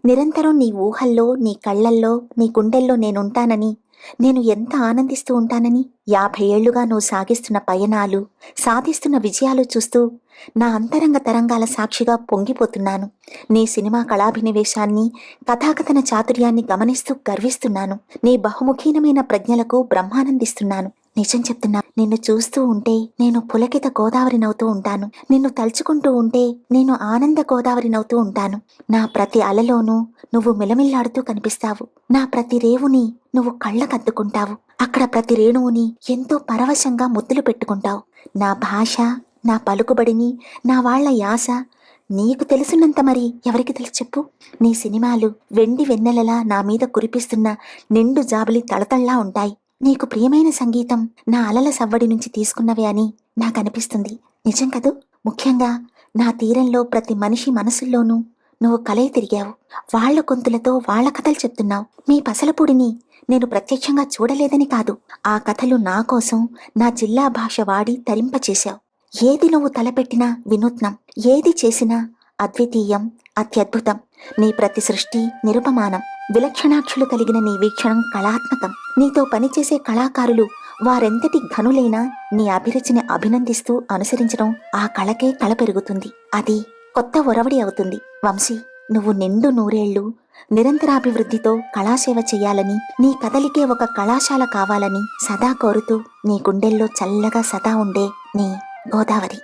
నిరంతరం నీ ఊహల్లో, నీ కళ్ళల్లో, నీ గుండెల్లో నేనుంటానని, నేను ఎంత ఆనందిస్తూ ఉంటానని. 50 ఏళ్లుగా నువ్వు సాగిస్తున్న పయనాలు, సాధిస్తున్న విజయాలు చూస్తూ నా అంతరంగ తరంగాల సాక్షిగా పొంగిపోతున్నాను. నీ సినిమా కళాభినివేశాన్ని, కథాకథన చాతుర్యాన్ని గమనిస్తూ గర్విస్తున్నాను. నీ బహుముఖీనమైన ప్రజ్ఞలకు బ్రహ్మానందిస్తున్నాను. నిజం చెప్తున్నా, నిన్ను చూస్తూ ఉంటే నేను పులకిత గోదావరినవుతూ ఉంటాను. నిన్ను తలుచుకుంటూ ఉంటే నేను ఆనంద గోదావరినవుతూ ఉంటాను. నా ప్రతి అలలోనూ నువ్వు మిలమిల్లాడుతూ కనిపిస్తావు. నా ప్రతి రేవుని నువ్వు కళ్ళకద్దుకుంటావు. అక్కడ ప్రతి రేణువుని ఎంతో పరవశంగా ముద్దులు పెట్టుకుంటావు. నా భాష, నా పలుకుబడిని, నా వాళ్ల యాస నీకు తెలుసున్నంత మరి ఎవరికి తెలుసు చెప్పు? నీ సినిమాలు వెండి వెన్నెలలా నా మీద కురిపిస్తున్న నిండు జాబిలి తళతళ్లా ఉంటాయి. నీకు ప్రియమైన సంగీతం నా అలల సవ్వడి నుంచి తీసుకున్నవే అని నాకనిపిస్తుంది. నిజం కదూ? ముఖ్యంగా నా తీరంలో ప్రతి మనిషి మనసుల్లోనూ నువ్వు కలయి తిరిగావు. వాళ్ల గొంతులతో వాళ్ల కథలు చెప్తున్నావు. మీ పసలపూడిని నేను ప్రత్యక్షంగా చూడలేదని కాదు, ఆ కథలు నా కోసం నా జిల్లా భాష వాడి తరింపచేశావు. ఏది నువ్వు తలపెట్టినా వినూత్నం, ఏది చేసినా అద్వితీయం, అత్యద్భుతం. నీ ప్రతి సృష్టి నిరుపమానం. విలక్షణాక్షులు కలిగిన నీ వీక్షణం కళాత్మకం. నీతో పనిచేసే కళాకారులు వారెంతటి ఘనులైనా నీ అభిరుచిని అభినందిస్తూ అనుసరించడం ఆ కళకే కళ పెరుగుతుంది. అది కొత్త ఒరవడి అవుతుంది. వంశీ, నువ్వు నిండు నూరేళ్లు నిరంతరాభివృద్ధితో కళాసేవ చెయ్యాలని, నీ కదలికే ఒక కళాశాల కావాలని సదా కోరుతూ నీ గుండెల్లో చల్లగా సదా ఉండే నీ గోదావరి.